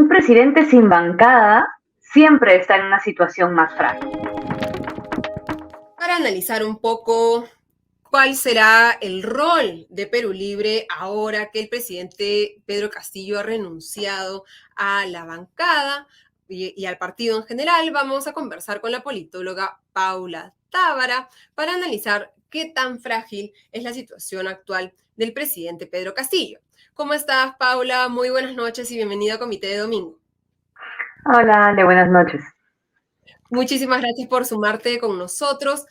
Un presidente sin bancada siempre está en una situación más frágil. Para analizar un poco cuál será el rol de Perú Libre ahora que el presidente Pedro Castillo ha renunciado a la bancada y al partido en general, vamos a conversar con la politóloga Paula Tábara para analizar qué tan frágil es la situación actual del presidente Pedro Castillo. ¿Cómo estás, Paula? Muy buenas noches y bienvenida a Comité de Domingo. Hola, Ale, buenas noches. Muchísimas gracias por sumarte con nosotros.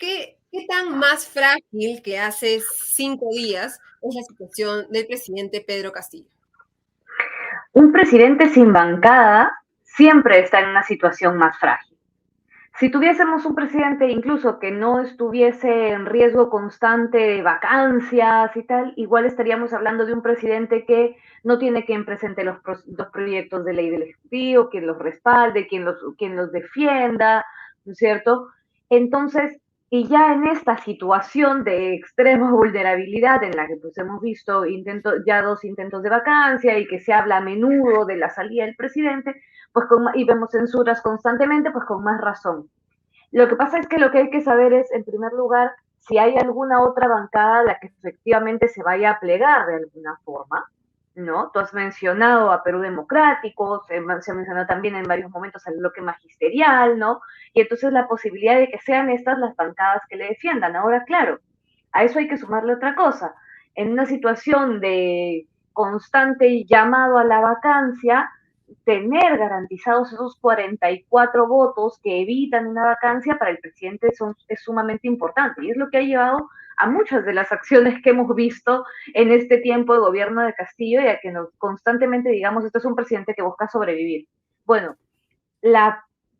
¿Qué tan más frágil que hace 5 días es la situación del presidente Pedro Castillo? Un presidente sin bancada siempre está en una situación más frágil. Si tuviésemos un presidente incluso que no estuviese en riesgo constante de vacancias y tal, igual estaríamos hablando de un presidente que no tiene quien presente los proyectos de ley del Ejecutivo, quien los respalde, quien los defienda, ¿no es cierto? Entonces, y ya en esta situación de extrema vulnerabilidad en la que pues hemos visto ya 2 intentos de vacancia y que se habla a menudo de la salida del presidente, pues y vemos censuras constantemente, pues con más razón. Lo que pasa es que lo que hay que saber es, en primer lugar, si hay alguna otra bancada a la que efectivamente se vaya a plegar de alguna forma, ¿no? Tú has mencionado a Perú Democrático, se ha mencionado también en varios momentos al bloque magisterial, ¿no? Y entonces la posibilidad de que sean estas las bancadas que le defiendan. Ahora, claro, a eso hay que sumarle otra cosa. En una situación de constante llamado a la vacancia, tener garantizados esos 44 votos que evitan una vacancia para el presidente es sumamente importante y es lo que ha llevado a muchas de las acciones que hemos visto en este tiempo de gobierno de Castillo y a que nos constantemente digamos, esto es un presidente que busca sobrevivir. Bueno,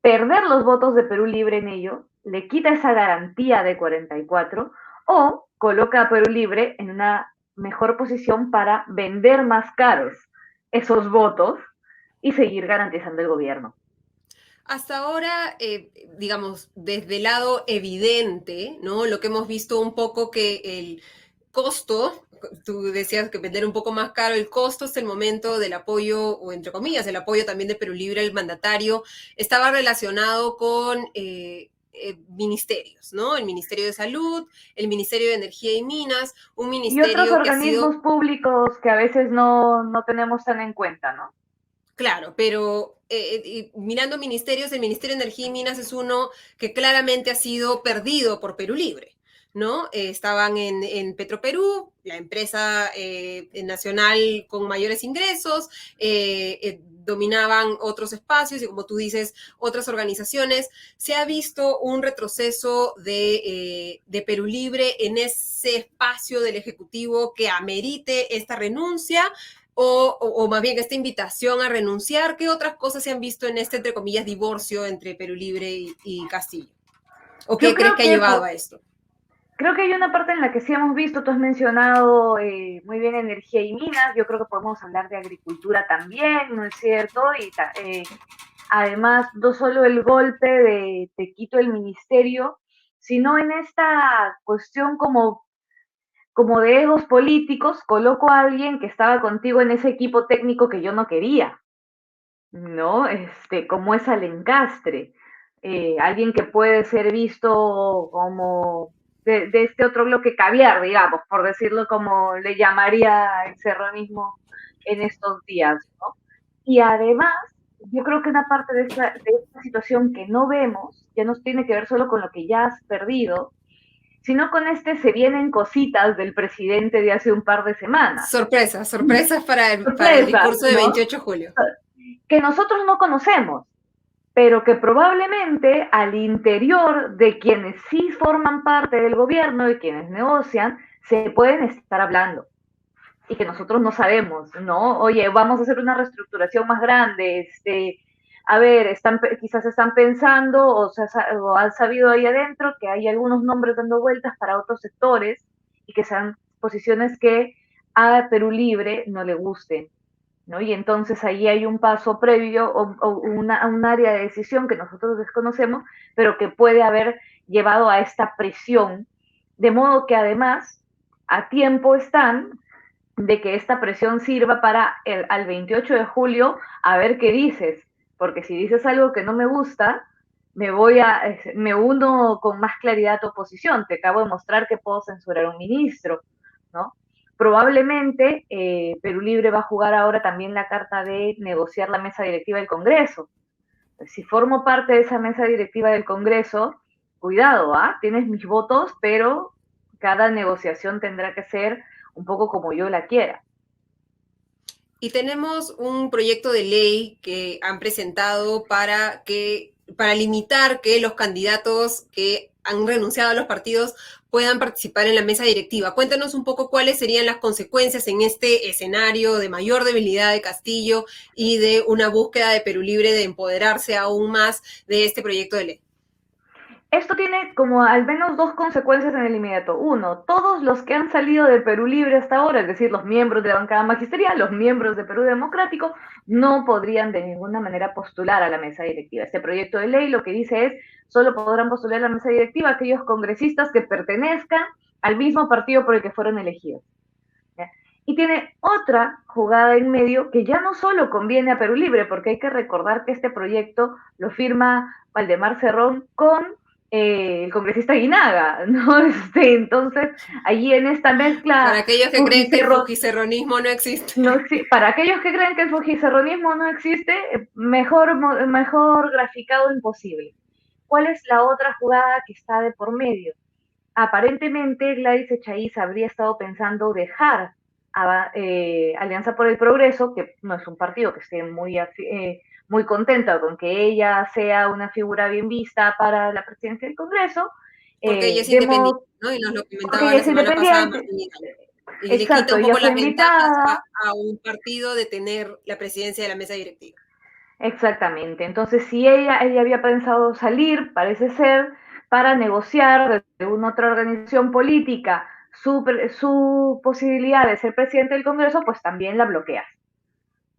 perder los votos de Perú Libre en ello le quita esa garantía de 44 o coloca a Perú Libre en una mejor posición para vender más caros esos votos y seguir garantizando el gobierno. Hasta ahora, digamos, desde el lado evidente, ¿no? Lo que hemos visto un poco que el costo, tú decías que vender un poco más caro, el costo hasta el momento del apoyo, o entre comillas, el apoyo también de Perú Libre al mandatario, estaba relacionado con ministerios, ¿no? El Ministerio de Salud, el Ministerio de Energía y Minas, un Y otros ministerio que ha sido. organismos públicos que a veces no tenemos tan en cuenta, ¿no? Claro, pero mirando ministerios, el Ministerio de Energía y Minas es uno que claramente ha sido perdido por Perú Libre, ¿no? Estaban en Petroperú, la empresa nacional con mayores ingresos, dominaban otros espacios y como tú dices, otras organizaciones. Se ha visto un retroceso de Perú Libre en ese espacio del Ejecutivo que amerite esta renuncia o más bien esta invitación a renunciar. ¿Qué otras cosas se han visto en este, entre comillas, divorcio entre Perú Libre y Castillo? ¿O Yo qué crees creo que ha llevado a esto? creo que hay una parte en la que sí hemos visto, tú has mencionado muy bien energía y minas, yo creo que podemos hablar de agricultura también, ¿no es cierto? Además, no solo el golpe de te quito el ministerio, sino en esta cuestión como de egos políticos, coloco a alguien que estaba contigo en ese equipo técnico que yo no quería, ¿no? Como es al encastre, alguien que puede ser visto como de este otro bloque caviar, digamos, por decirlo como le llamaría el serranismo en estos días, ¿no? Y además, yo creo que una parte de esta situación que no vemos ya nos tiene que ver solo con lo que ya has perdido, sino con se vienen cositas del presidente de hace un par de semanas. Sorpresas, sorpresas para el Sorpresas, discurso de ¿no? 28 de julio. Que nosotros no conocemos, pero que probablemente al interior de quienes sí forman parte del gobierno y quienes negocian, se pueden estar hablando y que nosotros no sabemos, ¿no? Oye, vamos a hacer una reestructuración más grande, a ver, quizás están pensando o han sabido ahí adentro que hay algunos nombres dando vueltas para otros sectores y que sean posiciones que a Perú Libre no le gusten, ¿no? Y entonces ahí hay un paso previo o un área de decisión que nosotros desconocemos, pero que puede haber llevado a esta presión, de modo que además a tiempo están de que esta presión sirva para al 28 de julio a ver qué dices, porque si dices algo que no me gusta, me uno con más claridad a tu oposición, te acabo de mostrar que puedo censurar a un ministro, ¿no? Probablemente Perú Libre va a jugar ahora también la carta de negociar la mesa directiva del Congreso. Si formo parte de esa mesa directiva del Congreso, cuidado, ¿ah? Tienes mis votos, pero cada negociación tendrá que ser un poco como yo la quiera. Y tenemos un proyecto de ley que han presentado para limitar que los candidatos que han renunciado a los partidos puedan participar en la mesa directiva. Cuéntanos un poco cuáles serían las consecuencias en este escenario de mayor debilidad de Castillo y de una búsqueda de Perú Libre de empoderarse aún más de este proyecto de ley. Esto tiene como al menos dos consecuencias en el inmediato. Uno, todos los que han salido de Perú Libre hasta ahora, es decir, los miembros de la bancada magisterial, los miembros de Perú Democrático, no podrían de ninguna manera postular a la mesa directiva. Este proyecto de ley lo que dice es, solo podrán postular a la mesa directiva aquellos congresistas que pertenezcan al mismo partido por el que fueron elegidos. ¿Ya? Y tiene otra jugada en medio que ya no solo conviene a Perú Libre, porque hay que recordar que este proyecto lo firma Valdemar Cerrón con el congresista Guinaga, ¿no? Entonces, allí en esta mezcla, Para aquellos que creen que el fujicerronismo no existe. Para aquellos que creen que el fujicerronismo no existe, mejor graficado imposible. ¿Cuál es la otra jugada que está de por medio? Aparentemente Gladys Echaíz habría estado pensando dejar a Alianza por el Progreso, que no es un partido que esté muy contenta con que ella sea una figura bien vista para la presidencia del Congreso. Porque ella es independiente, ¿no? Y nos lo comentaba la semana pasada Martín. Y le quita un poco las ventajas a un partido de tener la presidencia de la mesa directiva. Exactamente. Entonces, si ella había pensado salir, parece ser, para negociar de una otra organización política su posibilidad de ser presidente del Congreso, pues también la bloqueas,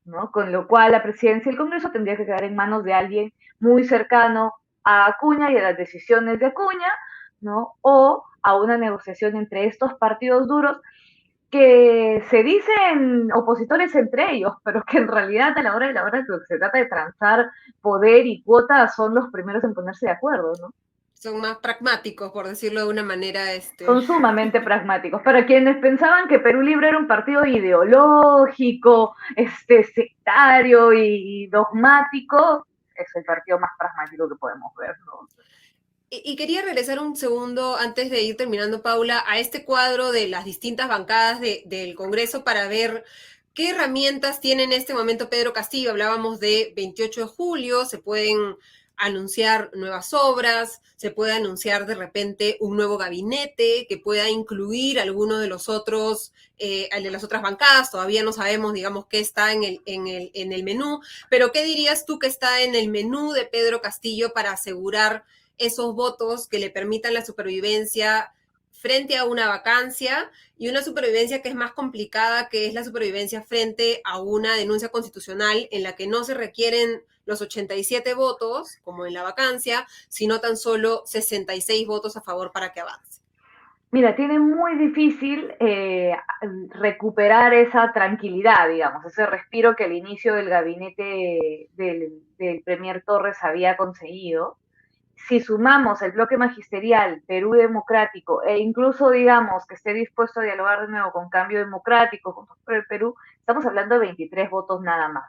¿no? Con lo cual la presidencia del Congreso tendría que quedar en manos de alguien muy cercano a Acuña y a las decisiones de Acuña, ¿no? O a una negociación entre estos partidos duros que se dicen opositores entre ellos, pero que en realidad a la hora de la hora lo que se trata de transar poder y cuotas son los primeros en ponerse de acuerdo, ¿no? Son más pragmáticos, por decirlo de una manera. Son sumamente pragmáticos. Para quienes pensaban que Perú Libre era un partido ideológico, sectario y dogmático, es el partido más pragmático que podemos ver, ¿no? Y quería regresar un segundo antes de ir terminando, Paula, a este cuadro de las distintas bancadas del Congreso para ver qué herramientas tiene en este momento Pedro Castillo. Hablábamos de 28 de julio, se pueden anunciar nuevas obras, se puede anunciar de repente un nuevo gabinete que pueda incluir alguno de los otros, de las otras bancadas. Todavía no sabemos, digamos, qué está en el menú, pero ¿qué dirías tú que está en el menú de Pedro Castillo para asegurar esos votos que le permitan la supervivencia frente a una vacancia y una supervivencia que es más complicada, que es la supervivencia frente a una denuncia constitucional en la que no se requieren los 87 votos, como en la vacancia, sino tan solo 66 votos a favor para que avance? Mira, tiene muy difícil recuperar esa tranquilidad, digamos, ese respiro que al inicio del gabinete del Premier Torres había conseguido. Si sumamos el bloque magisterial, Perú Democrático, e incluso digamos que esté dispuesto a dialogar de nuevo con Cambio Democrático, Juntos por el Perú, estamos hablando de 23 votos nada más.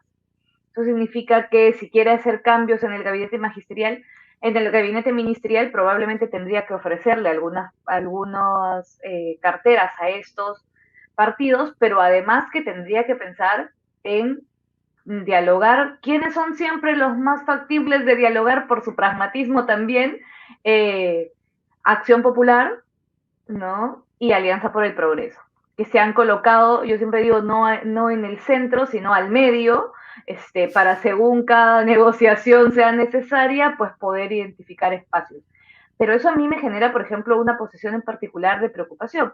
Eso significa que si quiere hacer cambios en el gabinete magisterial, en el gabinete ministerial probablemente tendría que ofrecerle algunas carteras a estos partidos, pero además que tendría que pensar en dialogar, quiénes son siempre los más factibles de dialogar por su pragmatismo también, Acción Popular, ¿no? Y Alianza por el Progreso, que se han colocado, yo siempre digo, no en el centro, sino al medio, para según cada negociación sea necesaria, pues poder identificar espacios. Pero eso a mí me genera, por ejemplo, una posición en particular de preocupación.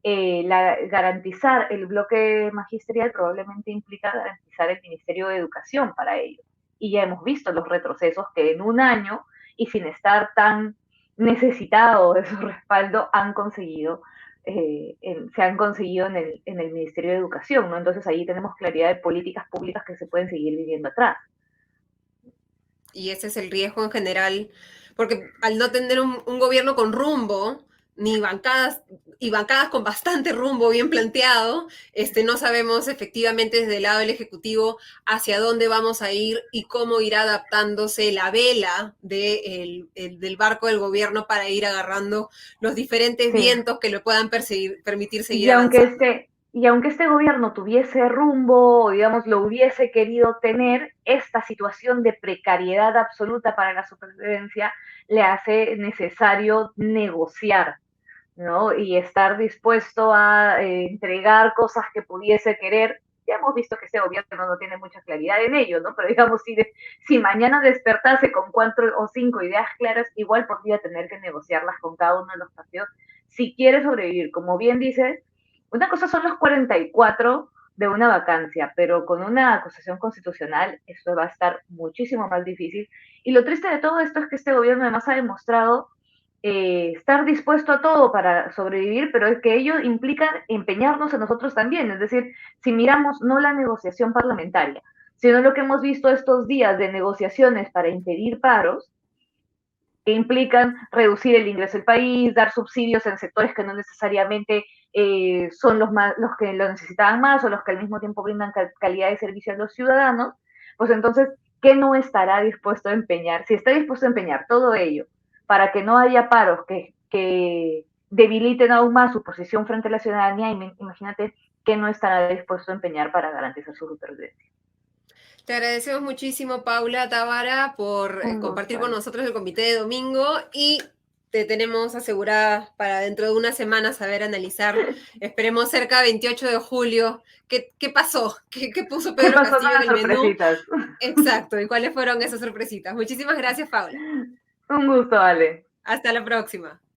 Garantizar el bloque magisterial probablemente implica garantizar el Ministerio de Educación para ello. Y ya hemos visto los retrocesos que en un año y sin estar tan necesitado de su respaldo han conseguido se han conseguido en el Ministerio de Educación, ¿no? Entonces ahí tenemos claridad de políticas públicas que se pueden seguir viviendo atrás. Y ese es el riesgo en general, porque al no tener un gobierno con rumbo, ni bancadas, y bancadas con bastante rumbo bien planteado, no sabemos efectivamente desde el lado del Ejecutivo hacia dónde vamos a ir y cómo irá adaptándose la vela del barco del gobierno para ir agarrando los diferentes Sí. vientos que lo puedan permitir seguir Y aunque avanzando. este gobierno tuviese rumbo, o digamos, lo hubiese querido tener, esta situación de precariedad absoluta para la supervivencia le hace necesario negociar, ¿no? Y estar dispuesto a entregar cosas que pudiese querer. Ya hemos visto que este gobierno no tiene mucha claridad en ello, ¿no? Pero digamos, si mañana despertase con 4 o 5 ideas claras, igual podría tener que negociarlas con cada uno de los partidos si quiere sobrevivir. Como bien dices, una cosa son los 44 de una vacancia, pero con una acusación constitucional esto va a estar muchísimo más difícil. Y lo triste de todo esto es que este gobierno además ha demostrado estar dispuesto a todo para sobrevivir, pero es que ello implica empeñarnos en nosotros también. Es decir, si miramos no la negociación parlamentaria, sino lo que hemos visto estos días de negociaciones para impedir paros, que implican reducir el ingreso del país, dar subsidios en sectores que no necesariamente son los que lo necesitaban más o los que al mismo tiempo brindan calidad de servicio a los ciudadanos, pues entonces, ¿qué no estará dispuesto a empeñar? Si está dispuesto a empeñar todo ello para que no haya paros que debiliten aún más su posición frente a la ciudadanía, imagínate qué no estará dispuesto a empeñar para garantizar su supervivencia. Te agradecemos muchísimo, Paula Tavara, por Un gusto, compartir con Ale. nosotros el comité de domingo y te tenemos asegurada para dentro de una semana saber analizar, esperemos cerca de 28 de julio, qué pasó, qué puso ¿Qué Pedro pasó con Castillo en las el menú. sorpresitas? Exacto, y cuáles fueron esas sorpresitas. Muchísimas gracias, Paula. Un gusto, Ale. Hasta la próxima.